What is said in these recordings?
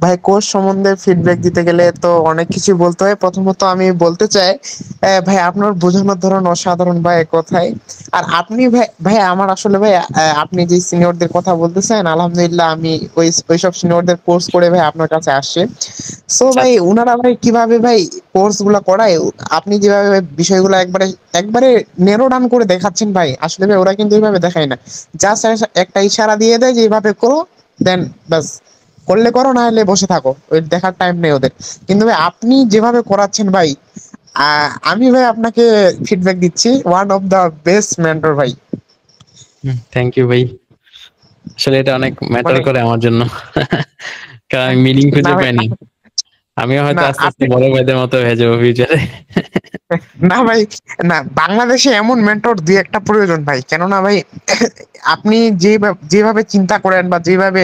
ভাই কোর্স সম্বন্ধে ফিডব্যাক দিতে গেলে তো অনেক কিছু বলতে হয়। প্রথমত আমি বলতে চাই, ভাই আপনার বোঝানোর ধরন অসাধারণ ভাই এক কথায়। আর আপনি ভাই ভাই আমার আসলে ভাই আপনি যে সিনিয়রদের কথা বলতেছেন, আলহামদুলিল্লাহ আমি ওইসব সিনিয়রদের কোর্স করে ভাই আপনার কাছে আসছে। সো আচ্ছা ভাই আচ্ছা। উনারা ভাই কিভাবে ভাই কোর্স গুলা করায়, আপনি যেভাবে ভাই বিষয়গুলো একবারে একবারে নেরো ডাউন করে দেখাচ্ছেন ভাই, আসলে ভাই ওরা কিন্তু এইভাবে দেখায় না। জাস্ট একটা ইশারা দিয়ে দেয় যে এইভাবে করো, দেন বাস, করলে করো না হলে বসে থাকো, ওই দেখার টাইম নেই ওদের। কিন্তু ভাই আপনি যেভাবে করাচ্ছেন ভাই, আমি ভাই আপনাকে ফিডব্যাক দিচ্ছি, one of the best mentor ভাই। থ্যাংক ইউ ভাই। আসলে এটা অনেক ম্যাটার মানে করে আমার জন্য। কারণ আমি মিনিং না খুঁজে ভাই, পাইনি। আমিও হয়তো না আস্তে আস্তে আপনি, বড় ভাইদের মতো হয়ে যাবো ফিউচারে। না ভাই, না বাংলাদেশে এমন মেন্টর দুই একটা প্রয়োজন ভাই, কেননা ভাই আপনি যেভাবে চিন্তা করেন বা যেভাবে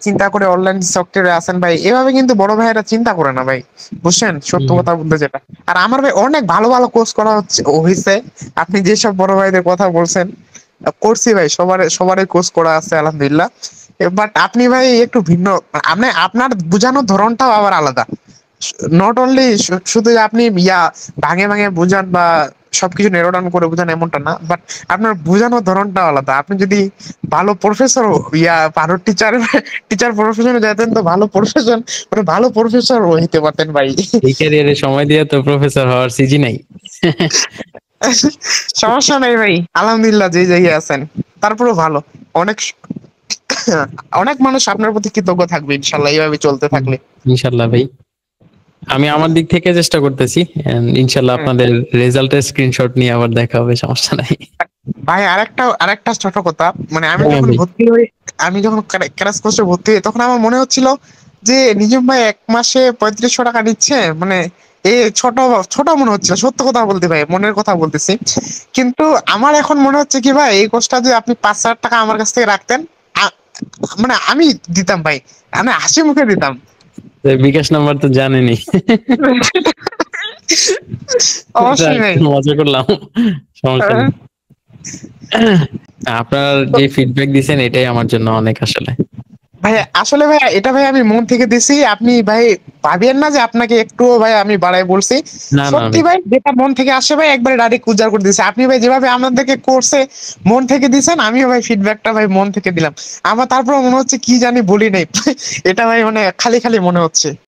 চিন্তা করে অনলাইন সফটওয়্যারে আছেন ভাই, এভাবে কিন্তু বড় ভাইয়েরা চিন্তা করে না ভাই, বুঝছেন সত্য হুম, কথা বলতে যেটা। আর আমার ভাই অনেক ভালো ভালো কোর্স করা হয়েছে। আপনি যেসব বড় ভাইদের কথা বলছেন, করছি ভাই, সবারই কোর্স করা আছে আলহামদুলিল্লাহ। বাট আপনি ভাই একটু ভিন্ন, আপনি আপনার বোঝানোর ধরনটাও আবার আলাদা। নট অনলি শুধু যে আপনি ভাঙে ভাঙে বুঝান বা সবকিছু নেরো ডাউন করে বুঝান এমনটা না, বাট আপনার বোঝানোর ধরনটা আলাদা। আপনি যদি ভালো প্রফেসর, ভালো টিচার, টিচার প্রফেশনে যেতেন তো ভালো প্রফেশন, মানে ভালো প্রফেসর হইতে পারতেন ভাই। এই ক্যারিয়ারে সময় দিয়ে তো প্রফেসর হওয়ার সিজি নাই। সমস্যা নেই ভাই, আলহামদুলিল্লাহ যে জায়গায় আছেন তারপরেও ভালো। অনেক অনেক মানুষ আপনার প্রতি কৃতজ্ঞ থাকবে ইনশাল্লাহ এইভাবে চলতে হুম, থাকলে। ইনশাল্লাহ ভাই। আমি আমার দিক থেকে চেষ্টা করতেছি, and ইনশাল্লাহ হুম। আপনাদের রেজাল্টের স্ক্রিনশট নিয়ে আবার দেখা হবে, সমস্যা নাই। ভাই আরেকটা ছোট কথা, মানে আমি হ্যাঁ যখন ভাই। ভর্তি হই, আমি যখন ক্রাশ কোর্সে ভর্তি হই, তখন আমার মনে হচ্ছিল যে নিজম ভাই এক মাসে 3500 টাকা নিচ্ছে, মানে এ ছোট ছোট মনে হচ্ছিল, সত্য কথা বলতে ভাই, মনের কথা বলতেছি। কিন্তু আমার এখন মনে হচ্ছে কি ভাই, এই কোর্সটা যদি আপনি 5,000 টাকা আমার কাছ থেকে রাখতেন, আ- মানে আমি দিতাম ভাই, আমি হাসি মুখে দিতাম। তো বিকাশ নাম্বার তো জানেনি। অবশ্যই যাক, ভাই। মজা করলাম, সমস্যা নেই। আপনার যে ফিডব্যাক দিছেন এটাই আমার জন্য অনেক আসলে। ভাই আসলে ভাই এটা ভাই আমি মন থেকে দিছি, আপনি ভাই ভাবিয়েন না যে আপনাকে একটুও ভাই আমি বাড়াই বলছি। না না সত্যি ভাই। ভাই যেটা মন থেকে আসে ভাই একবারে ডাইরেক্ট উজাড় করে দিছে। আপনি ভাই যেভাবে আমাদেরকে কোর্সে মন থেকে দিছেন, আমিও ভাই ফিডব্যাকটা ভাই মন থেকে দিলাম। আমার তারপর মনে হচ্ছে কি জানি বলি নাই। এটা ভাই মানে খালি খালি মনে হচ্ছে।